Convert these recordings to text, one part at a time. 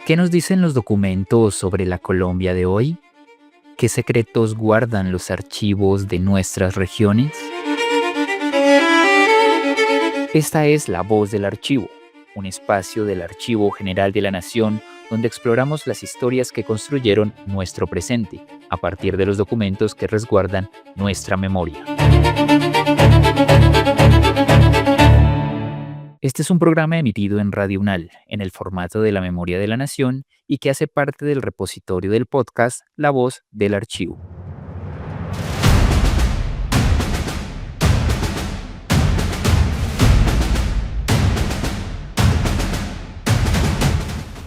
¿Qué nos dicen los documentos sobre la Colombia de hoy? ¿Qué secretos guardan los archivos de nuestras regiones? Esta es La Voz del Archivo, un espacio del Archivo General de la Nación donde exploramos las historias que construyeron nuestro presente a partir de los documentos que resguardan nuestra memoria. Este es un programa emitido en Radio UNAL, en el formato de la Memoria de la Nación y que hace parte del repositorio del podcast La Voz del Archivo.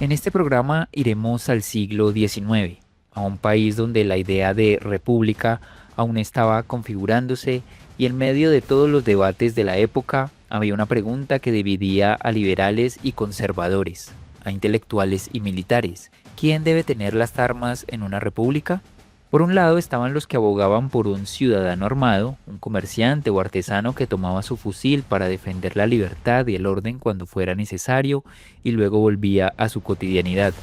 En este programa iremos al siglo XIX, a un país donde la idea de república aún estaba configurándose y en medio de todos los debates de la época había una pregunta que dividía a liberales y conservadores, a intelectuales y militares. ¿Quién debe tener las armas en una república? Por un lado estaban los que abogaban por un ciudadano armado, un comerciante o artesano que tomaba su fusil para defender la libertad y el orden cuando fuera necesario y luego volvía a su cotidianidad.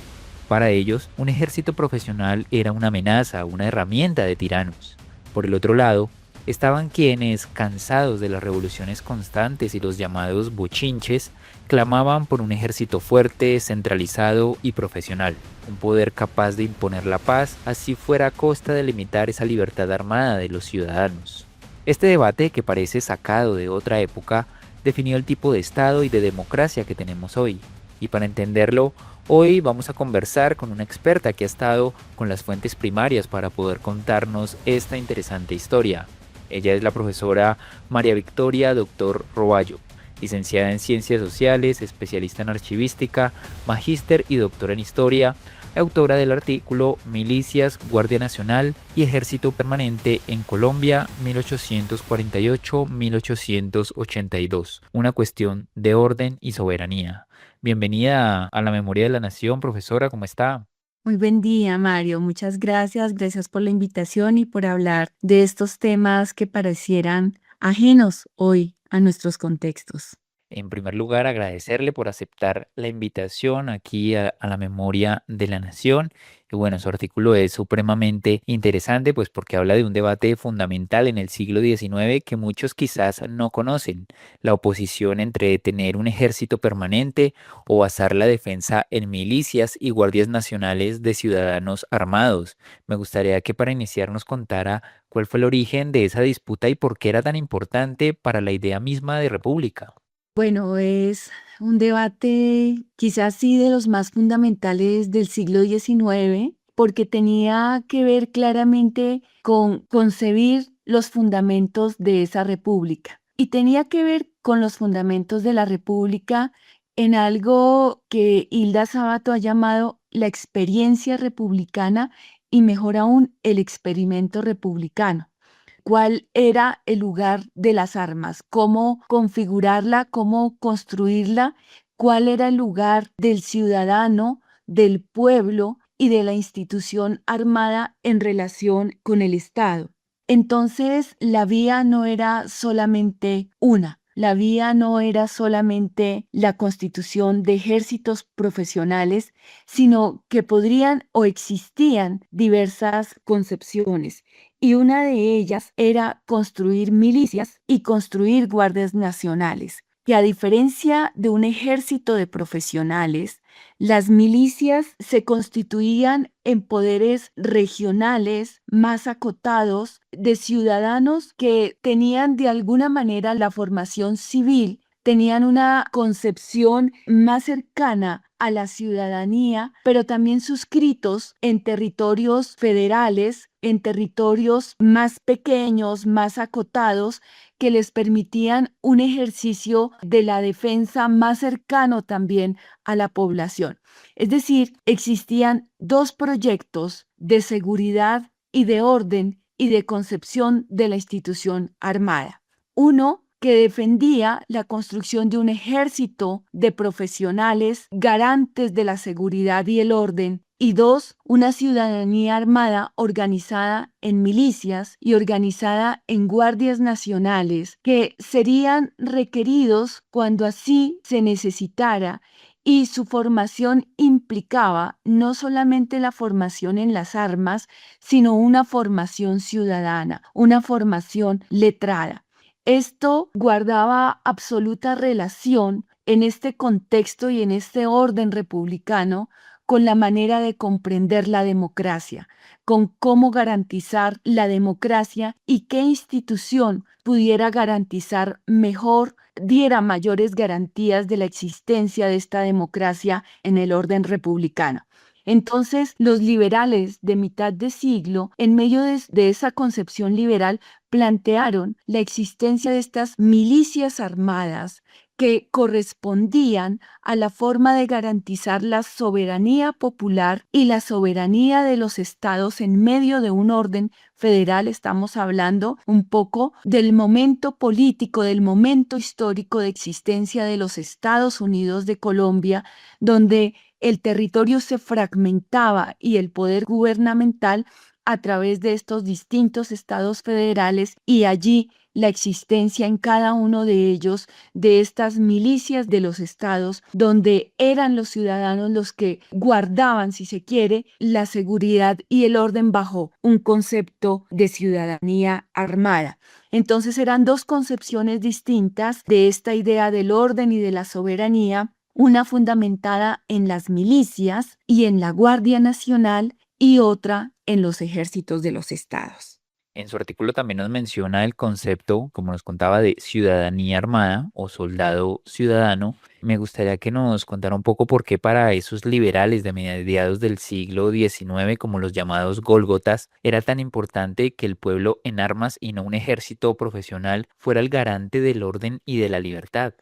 Para ellos, un ejército profesional era una amenaza, una herramienta de tiranos. Por el otro lado, estaban quienes, cansados de las revoluciones constantes y los llamados bochinches, clamaban por un ejército fuerte, centralizado y profesional, un poder capaz de imponer la paz, así fuera a costa de limitar esa libertad armada de los ciudadanos. Este debate, que parece sacado de otra época, definió el tipo de Estado y de democracia que tenemos hoy. Y para entenderlo, hoy vamos a conversar con una experta que ha estado con las fuentes primarias para poder contarnos esta interesante historia. Ella es la profesora María Victoria Doctor Roballo, licenciada en Ciencias Sociales, especialista en archivística, magíster y doctora en Historia, autora del artículo Milicias, Guardia Nacional y Ejército Permanente en Colombia 1848-1882, una cuestión de orden y soberanía. Bienvenida a la Memoria de la Nación, profesora, ¿cómo está? Muy buen día, Mario. Muchas gracias. Gracias por la invitación y por hablar de estos temas que parecieran ajenos hoy a nuestros contextos. En primer lugar, agradecerle por aceptar la invitación aquí a la Memoria de la Nación. Y bueno, su artículo es supremamente interesante, pues porque habla de un debate fundamental en el siglo XIX que muchos quizás no conocen, la oposición entre tener un ejército permanente o basar la defensa en milicias y guardias nacionales de ciudadanos armados. Me gustaría que para iniciar nos contara cuál fue el origen de esa disputa y por qué era tan importante para la idea misma de república. Bueno, es un debate quizás sí de los más fundamentales del siglo XIX, porque tenía que ver claramente con concebir los fundamentos de esa república. Y tenía que ver con los fundamentos de la república en algo que Hilda Sábato ha llamado la experiencia republicana y mejor aún el experimento republicano. ¿Cuál era el lugar de las armas? ¿Cómo configurarla? ¿Cómo construirla? ¿Cuál era el lugar del ciudadano, del pueblo y de la institución armada en relación con el Estado? Entonces, la vía no era solamente una. La vía no era solamente la constitución de ejércitos profesionales, sino que podrían o existían diversas concepciones y una de ellas era construir milicias y construir guardias nacionales, que a diferencia de un ejército de profesionales, las milicias se constituían en poderes regionales más acotados de ciudadanos que tenían de alguna manera la formación civil, tenían una concepción más cercana a la ciudadanía, pero también suscritos en territorios federales, en territorios más pequeños, más acotados, que les permitían un ejercicio de la defensa más cercano también a la población. Es decir, existían dos proyectos de seguridad y de orden y de concepción de la institución armada. Uno que defendía la construcción de un ejército de profesionales garantes de la seguridad y el orden, y dos, una ciudadanía armada organizada en milicias y organizada en guardias nacionales que serían requeridos cuando así se necesitara y su formación implicaba no solamente la formación en las armas, sino una formación ciudadana, una formación letrada. Esto guardaba absoluta relación en este contexto y en este orden republicano con la manera de comprender la democracia, con cómo garantizar la democracia y qué institución pudiera garantizar mejor, diera mayores garantías de la existencia de esta democracia en el orden republicano. Entonces, los liberales de mitad de siglo, en medio de esa concepción liberal, plantearon la existencia de estas milicias armadas que correspondían a la forma de garantizar la soberanía popular y la soberanía de los estados en medio de un orden federal. Estamos hablando un poco del momento político, del momento histórico de existencia de los Estados Unidos de Colombia, donde el territorio se fragmentaba y el poder gubernamental a través de estos distintos estados federales, y allí la existencia en cada uno de ellos de estas milicias de los estados, donde eran los ciudadanos los que guardaban, si se quiere, la seguridad y el orden bajo un concepto de ciudadanía armada. Entonces eran dos concepciones distintas de esta idea del orden y de la soberanía, una fundamentada en las milicias y en la Guardia Nacional y otra en los ejércitos de los estados. En su artículo también nos menciona el concepto, como nos contaba, de ciudadanía armada o soldado ciudadano. Me gustaría que nos contara un poco por qué para esos liberales de mediados del siglo XIX, como los llamados Gólgotas, era tan importante que el pueblo en armas y no un ejército profesional fuera el garante del orden y de la libertad.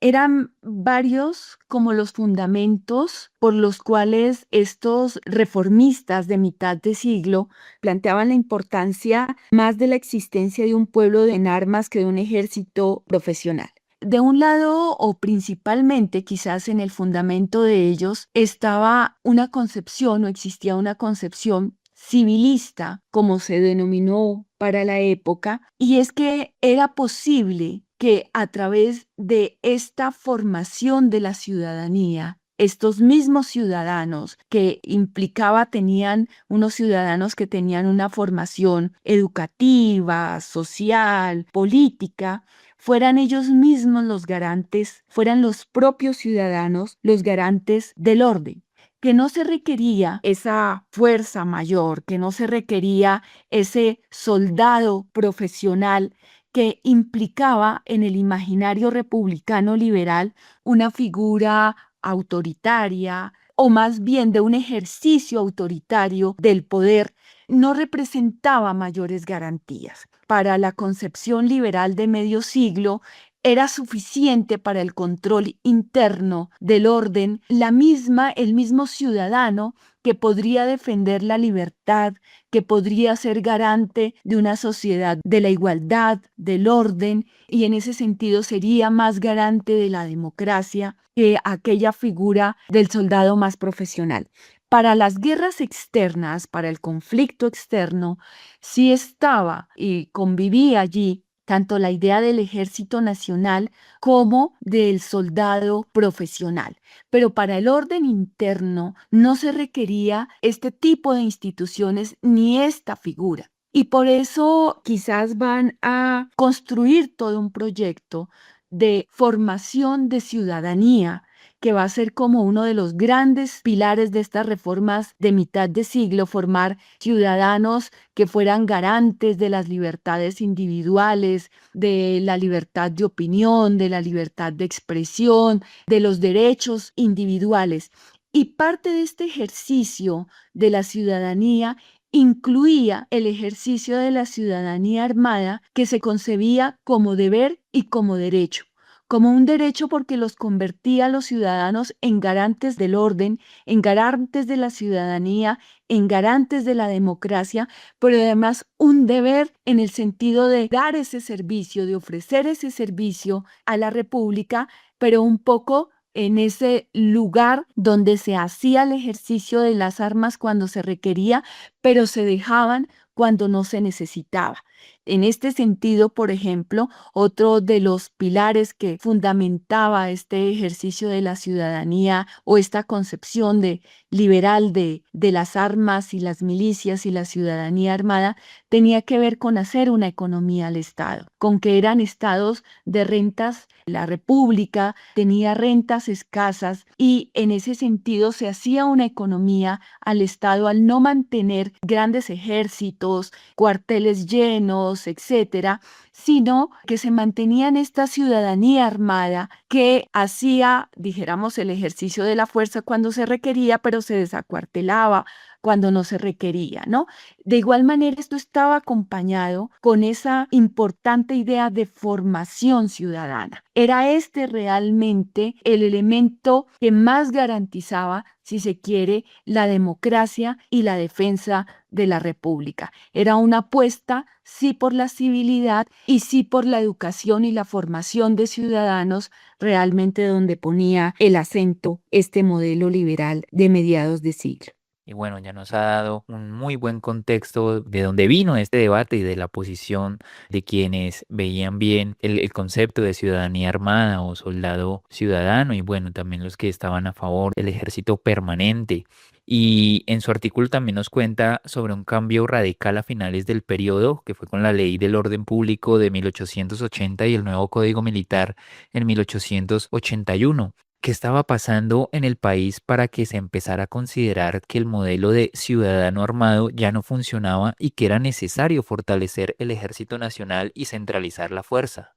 Eran varios como los fundamentos por los cuales estos reformistas de mitad de siglo planteaban la importancia más de la existencia de un pueblo en armas que de un ejército profesional. De un lado, o principalmente quizás en el fundamento de ellos, estaba una concepción o existía una concepción civilista, como se denominó para la época, y es que era posible que a través de esta formación de la ciudadanía, estos mismos ciudadanos que implicaba tenían unos ciudadanos que tenían una formación educativa, social, política, fueran ellos mismos los garantes, fueran los propios ciudadanos los garantes del orden, que no se requería esa fuerza mayor, que no se requería ese soldado profesional que implicaba en el imaginario republicano liberal una figura autoritaria o más bien de un ejercicio autoritario del poder, no representaba mayores garantías. Para la concepción liberal de medio siglo, era suficiente para el control interno del orden el mismo ciudadano que podría defender la libertad, que podría ser garante de una sociedad de la igualdad, del orden, y en ese sentido sería más garante de la democracia que aquella figura del soldado más profesional. Para las guerras externas, para el conflicto externo, sí estaba y convivía allí tanto la idea del ejército nacional como del soldado profesional. Pero para el orden interno no se requería este tipo de instituciones ni esta figura. Y por eso quizás van a construir todo un proyecto de formación de ciudadanía que va a ser como uno de los grandes pilares de estas reformas de mitad de siglo, formar ciudadanos que fueran garantes de las libertades individuales, de la libertad de opinión, de la libertad de expresión, de los derechos individuales. Y parte de este ejercicio de la ciudadanía incluía el ejercicio de la ciudadanía armada, que se concebía como deber y como derecho, como un derecho porque los convertía a los ciudadanos en garantes del orden, en garantes de la ciudadanía, en garantes de la democracia, pero además un deber en el sentido de dar ese servicio, de ofrecer ese servicio a la República, pero un poco en ese lugar donde se hacía el ejercicio de las armas cuando se requería, pero se dejaban cuando no se necesitaba. En este sentido, por ejemplo, otro de los pilares que fundamentaba este ejercicio de la ciudadanía o esta concepción liberal de las armas y las milicias y la ciudadanía armada tenía que ver con hacer una economía al Estado, con que eran estados de rentas. La República tenía rentas escasas y en ese sentido se hacía una economía al Estado al no mantener grandes ejércitos, cuarteles llenos, etcétera, sino que se mantenían esta ciudadanía armada que hacía, dijéramos, el ejercicio de la fuerza cuando se requería, pero se desacuartelaba cuando no se requería, ¿no? De igual manera, esto estaba acompañado con esa importante idea de formación ciudadana. Era este realmente el elemento que más garantizaba, si se quiere, la democracia y la defensa de la República. Era una apuesta, sí por la civilidad y sí por la educación y la formación de ciudadanos, realmente donde ponía el acento este modelo liberal de mediados de siglo. Y bueno, ya nos ha dado un muy buen contexto de dónde vino este debate y de la posición de quienes veían bien el concepto de ciudadanía armada o soldado ciudadano y bueno, también los que estaban a favor del ejército permanente. Y en su artículo también nos cuenta sobre un cambio radical a finales del periodo, que fue con la Ley del Orden Público de 1880 y el nuevo Código Militar en 1881. ¿Qué estaba pasando en el país para que se empezara a considerar que el modelo de ciudadano armado ya no funcionaba y que era necesario fortalecer el ejército nacional y centralizar la fuerza?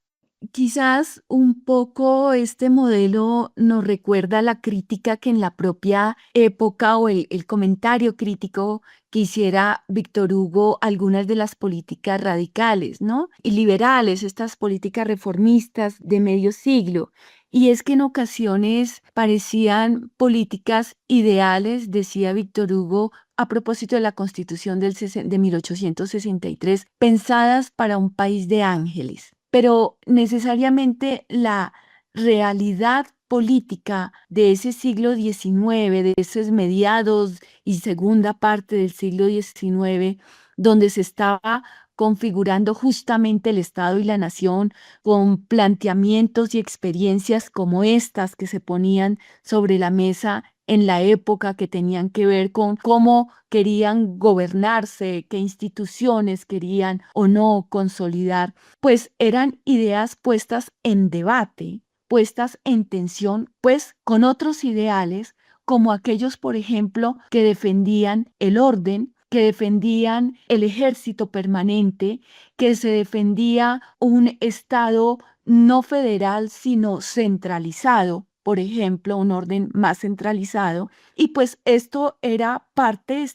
Quizás un poco este modelo nos recuerda la crítica que en la propia época o el comentario crítico que hiciera Víctor Hugo a algunas de las políticas radicales, ¿no? Y liberales, estas políticas reformistas de medio siglo. Y es que en ocasiones parecían políticas ideales, decía Víctor Hugo, a propósito de la Constitución de 1863, pensadas para un país de ángeles, pero necesariamente la realidad política de ese siglo XIX, de esos mediados y segunda parte del siglo XIX, donde se estaba configurando justamente el Estado y la nación con planteamientos y experiencias como estas que se ponían sobre la mesa en la época, que tenían que ver con cómo querían gobernarse, qué instituciones querían o no consolidar, pues eran ideas puestas en debate, puestas en tensión, pues con otros ideales, como aquellos, por ejemplo, que defendían el orden, que defendían el ejército permanente, que se defendía un Estado no federal, sino centralizado, por ejemplo, un orden más centralizado. Y pues esto era parte,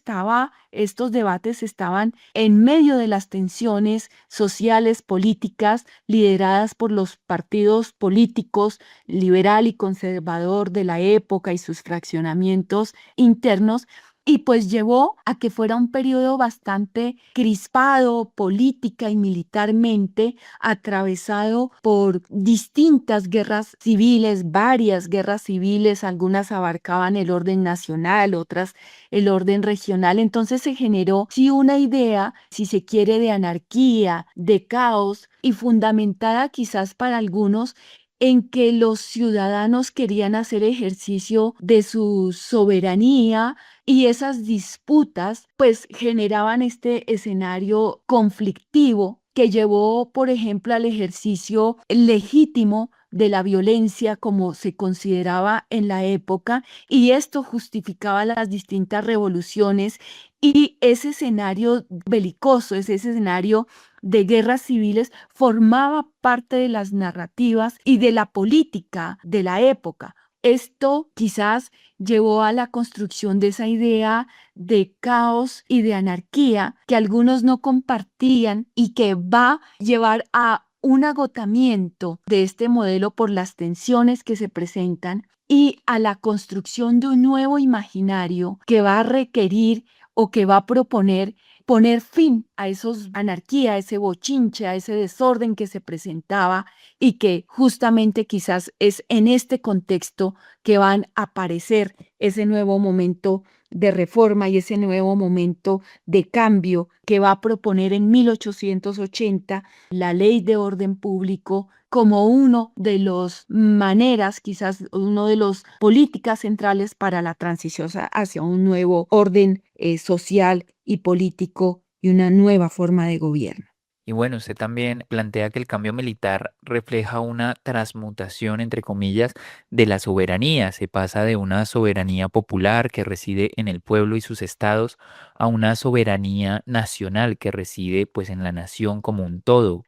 estos debates estaban en medio de las tensiones sociales, políticas, lideradas por los partidos políticos liberal y conservador de la época y sus fraccionamientos internos, y pues llevó a que fuera un periodo bastante crispado política y militarmente, atravesado por distintas guerras civiles, varias guerras civiles, algunas abarcaban el orden nacional, otras el orden regional. Entonces se generó, sí, una idea, si se quiere, de anarquía, de caos, y fundamentada quizás para algunos en que los ciudadanos querían hacer ejercicio de su soberanía, y esas disputas pues generaban este escenario conflictivo que llevó, por ejemplo, al ejercicio legítimo de la violencia como se consideraba en la época, y esto justificaba las distintas revoluciones y ese escenario belicoso, ese escenario de guerras civiles formaba parte de las narrativas y de la política de la época. Esto quizás llevó a la construcción de esa idea de caos y de anarquía que algunos no compartían y que va a llevar a un agotamiento de este modelo por las tensiones que se presentan y a la construcción de un nuevo imaginario que va a requerir o que va a proponer poner fin a esos anarquía, a ese bochinche, a ese desorden que se presentaba y que justamente quizás es en este contexto que van a aparecer ese nuevo momento de reforma y ese nuevo momento de cambio que va a proponer en 1880 la Ley de Orden Público como uno de las maneras, quizás uno de las políticas centrales para la transición hacia un nuevo orden social y político y una nueva forma de gobierno. Y bueno, usted también plantea que el cambio militar refleja una transmutación, entre comillas, de la soberanía. Se pasa de una soberanía popular que reside en el pueblo y sus estados a una soberanía nacional que reside pues en la nación como un todo.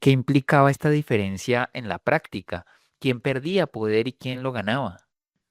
¿Qué implicaba esta diferencia en la práctica? ¿Quién perdía poder y quién lo ganaba?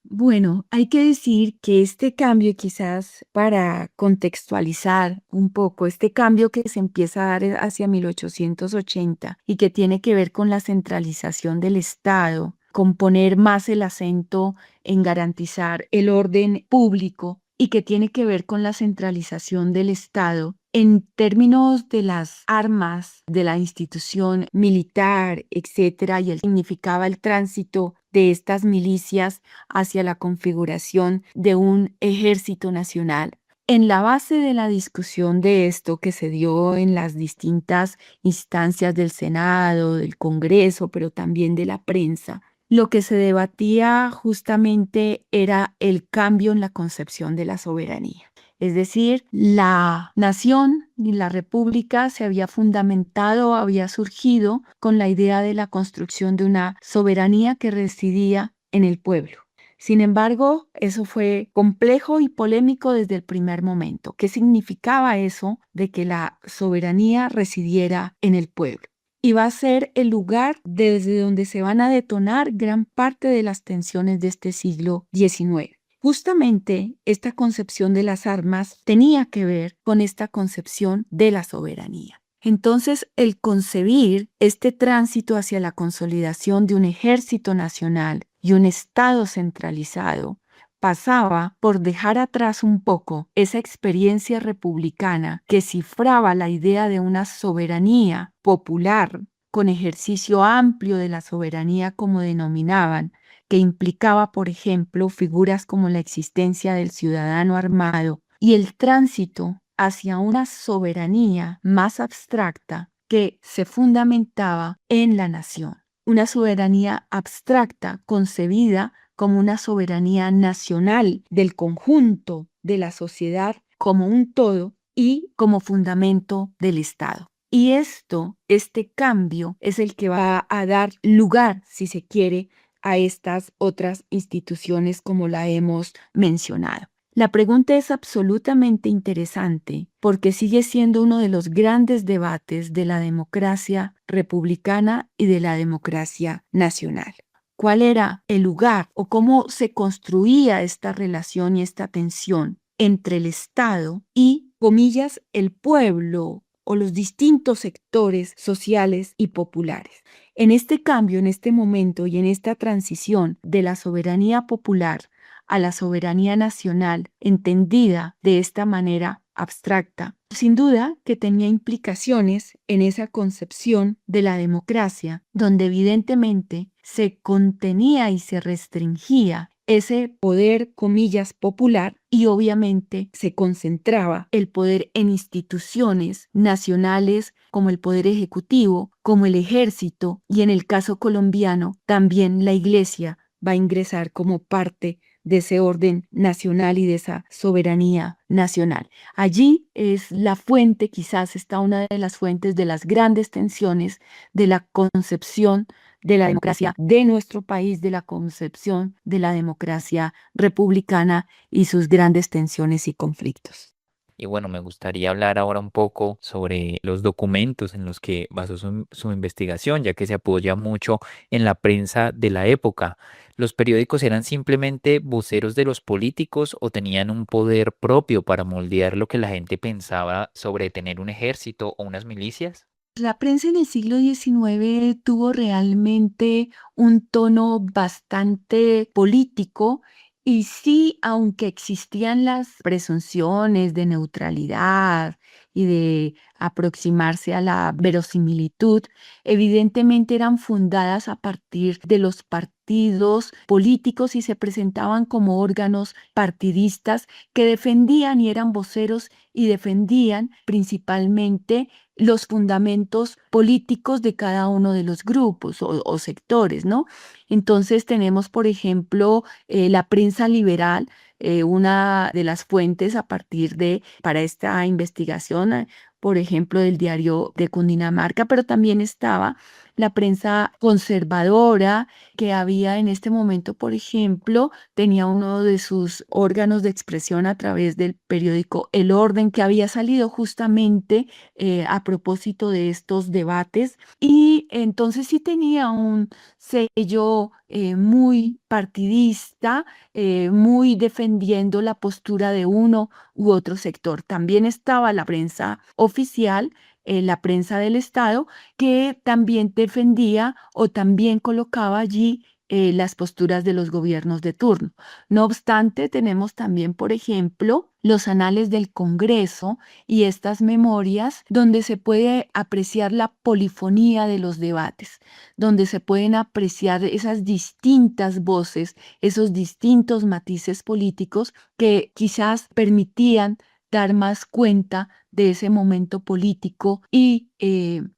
Bueno, hay que decir que este cambio, quizás para contextualizar un poco, este cambio que se empieza a dar hacia 1880 y que tiene que ver con la centralización del Estado, con poner más el acento en garantizar el orden público y que tiene que ver con la centralización del Estado en términos de las armas, de la institución militar, etcétera, y significaba el tránsito de estas milicias hacia la configuración de un ejército nacional. En la base de la discusión de esto que se dio en las distintas instancias del Senado, del Congreso, pero también de la prensa, lo que se debatía justamente era el cambio en la concepción de la soberanía. Es decir, la nación y la república se había fundamentado, había surgido con la idea de la construcción de una soberanía que residía en el pueblo. Sin embargo, eso fue complejo y polémico desde el primer momento. ¿Qué significaba eso de que la soberanía residiera en el pueblo? Y va a ser el lugar desde donde se van a detonar gran parte de las tensiones de este siglo XIX. Justamente esta concepción de las armas tenía que ver con esta concepción de la soberanía. Entonces, el concebir este tránsito hacia la consolidación de un ejército nacional y un Estado centralizado pasaba por dejar atrás un poco esa experiencia republicana que cifraba la idea de una soberanía popular con ejercicio amplio de la soberanía como denominaban, que implicaba, por ejemplo, figuras como la existencia del ciudadano armado y el tránsito hacia una soberanía más abstracta que se fundamentaba en la nación. Una soberanía abstracta concebida como una soberanía nacional del conjunto de la sociedad como un todo y como fundamento del Estado. Y este cambio es el que va a dar lugar, si se quiere, a estas otras instituciones como la hemos mencionado. La pregunta es absolutamente interesante porque sigue siendo uno de los grandes debates de la democracia republicana y de la democracia nacional. ¿Cuál era el lugar o cómo se construía esta relación y esta tensión entre el Estado y, comillas, el pueblo o los distintos sectores sociales y populares? En este cambio, en este momento y en esta transición de la soberanía popular a la soberanía nacional, entendida de esta manera abstracta, sin duda que tenía implicaciones en esa concepción de la democracia, donde evidentemente se contenía y se restringía ese poder, comillas, popular y obviamente se concentraba el poder en instituciones nacionales como el poder ejecutivo, como el ejército y en el caso colombiano también la iglesia va a ingresar como parte de ese orden nacional y de esa soberanía nacional. Allí es la fuente, quizás está una de las fuentes de las grandes tensiones de la concepción de la democracia de nuestro país, de la concepción de la democracia republicana y sus grandes tensiones y conflictos. Y bueno, me gustaría hablar ahora un poco sobre los documentos en los que basó su investigación, ya que se apoya mucho en la prensa de la época. ¿Los periódicos eran simplemente voceros de los políticos o tenían un poder propio para moldear lo que la gente pensaba sobre tener un ejército o unas milicias? La prensa en el siglo XIX tuvo realmente un tono bastante político y sí, aunque existían las presunciones de neutralidad y de aproximarse a la verosimilitud, evidentemente eran fundadas a partir de los partidos políticos y se presentaban como órganos partidistas que defendían y eran voceros y defendían principalmente los fundamentos políticos de cada uno de los grupos o sectores, ¿no? Entonces tenemos, por ejemplo, la prensa liberal, una de las fuentes a partir para esta investigación, por ejemplo, del diario de Cundinamarca, pero también estaba la prensa conservadora que había en este momento, por ejemplo, tenía uno de sus órganos de expresión a través del periódico El Orden, que había salido justamente a propósito de estos debates, y entonces sí tenía un sello muy partidista, muy defendiendo la postura de uno u otro sector. También estaba la prensa oficial, la prensa del Estado, que también defendía o también colocaba allí las posturas de los gobiernos de turno. No obstante, tenemos también, por ejemplo, los anales del Congreso y estas memorias donde se puede apreciar la polifonía de los debates, donde se pueden apreciar esas distintas voces, esos distintos matices políticos que quizás permitían dar más cuenta de ese momento político y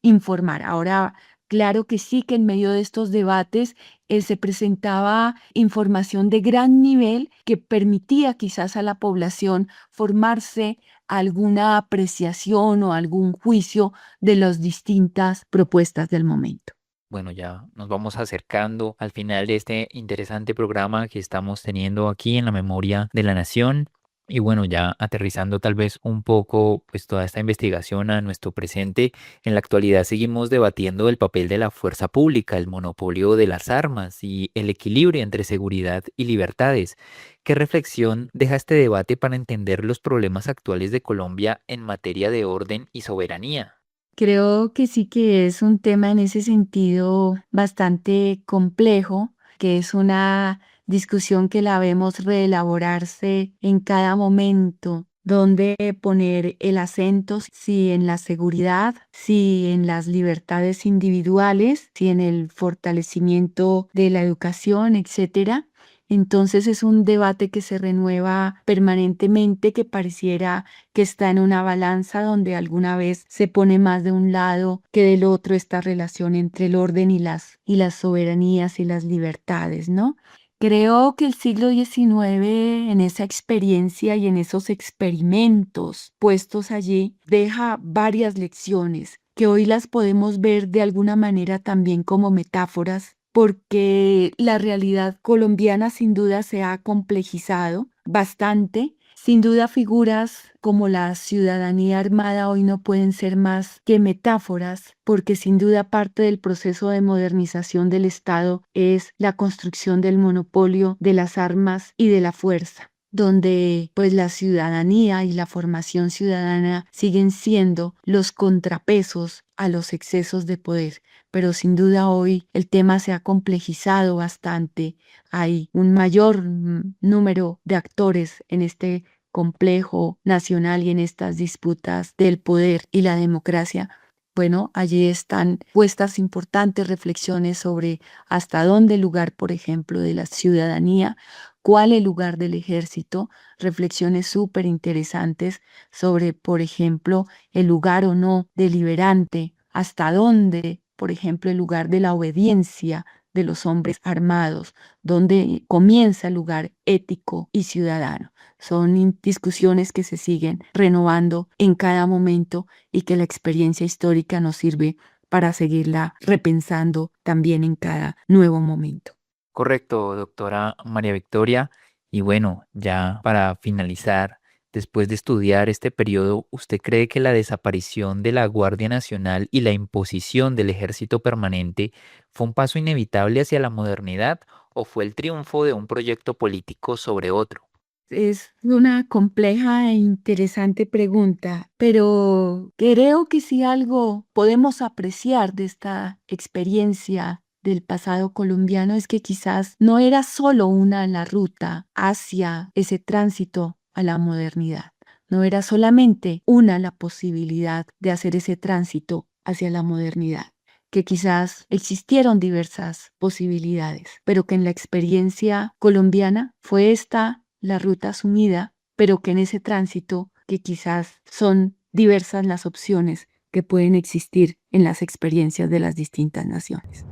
informar. Ahora, claro que sí, que en medio de estos debates se presentaba información de gran nivel que permitía quizás a la población formarse alguna apreciación o algún juicio de las distintas propuestas del momento. Bueno, ya nos vamos acercando al final de este interesante programa que estamos teniendo aquí en la Memoria de la Nación. Y bueno, ya aterrizando tal vez un poco pues toda esta investigación a nuestro presente, en la actualidad seguimos debatiendo el papel de la fuerza pública, el monopolio de las armas y el equilibrio entre seguridad y libertades. ¿Qué reflexión deja este debate para entender los problemas actuales de Colombia en materia de orden y soberanía? Creo que sí que es un tema en ese sentido bastante complejo, que es una discusión que la vemos reelaborarse en cada momento, donde poner el acento, si en la seguridad, si en las libertades individuales, si en el fortalecimiento de la educación, etcétera. Entonces es un debate que se renueva permanentemente, que pareciera que está en una balanza donde alguna vez se pone más de un lado que del otro esta relación entre el orden y las soberanías y las libertades, ¿no? Creo que el siglo XIX, en esa experiencia y en esos experimentos puestos allí, deja varias lecciones que hoy las podemos ver de alguna manera también como metáforas, porque la realidad colombiana sin duda se ha complejizado bastante. Sin duda, figuras como la ciudadanía armada hoy no pueden ser más que metáforas, porque sin duda parte del proceso de modernización del Estado es la construcción del monopolio de las armas y de la fuerza, donde pues la ciudadanía y la formación ciudadana siguen siendo los contrapesos a los excesos de poder. Pero sin duda hoy el tema se ha complejizado bastante. Hay un mayor número de actores en este complejo nacional y en estas disputas del poder y la democracia. Bueno, allí están puestas importantes reflexiones sobre hasta dónde el lugar, por ejemplo, de la ciudadanía, cuál el lugar del ejército, reflexiones súper interesantes sobre, por ejemplo, el lugar o no deliberante, hasta dónde, por ejemplo, el lugar de la obediencia de los hombres armados, donde comienza el lugar ético y ciudadano. Son discusiones que se siguen renovando en cada momento y que la experiencia histórica nos sirve para seguirla repensando también en cada nuevo momento. Correcto, doctora María Victoria. Y bueno, ya para finalizar, después de estudiar este periodo, ¿usted cree que la desaparición de la Guardia Nacional y la imposición del ejército permanente fue un paso inevitable hacia la modernidad o fue el triunfo de un proyecto político sobre otro? Es una compleja e interesante pregunta, pero creo que si algo podemos apreciar de esta experiencia del pasado colombiano es que quizás no era solo una la ruta hacia ese tránsito a la modernidad. No era solamente una la posibilidad de hacer ese tránsito hacia la modernidad, que quizás existieron diversas posibilidades, pero que en la experiencia colombiana fue esta la ruta asumida, pero que en ese tránsito, que quizás son diversas las opciones que pueden existir en las experiencias de las distintas naciones.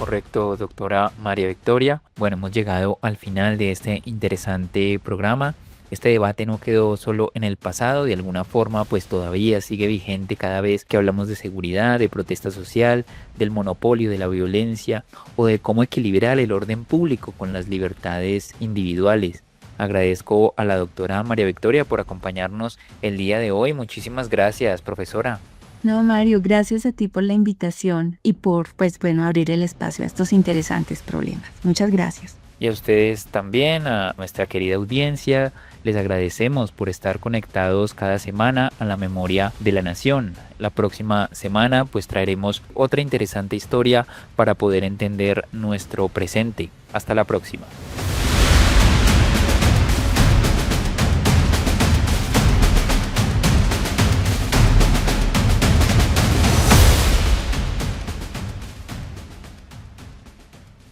Correcto, doctora María Victoria. Bueno, hemos llegado al final de este interesante programa. Este debate no quedó solo en el pasado, de alguna forma pues todavía sigue vigente cada vez que hablamos de seguridad, de protesta social, del monopolio de la violencia o de cómo equilibrar el orden público con las libertades individuales. Agradezco a la doctora María Victoria por acompañarnos el día de hoy. Muchísimas gracias, profesora. No, Mario, gracias a ti por la invitación y por, pues bueno, abrir el espacio a estos interesantes problemas. Muchas gracias. Y a ustedes también, a nuestra querida audiencia, les agradecemos por estar conectados cada semana a la memoria de la nación. La próxima semana pues traeremos otra interesante historia para poder entender nuestro presente. Hasta la próxima.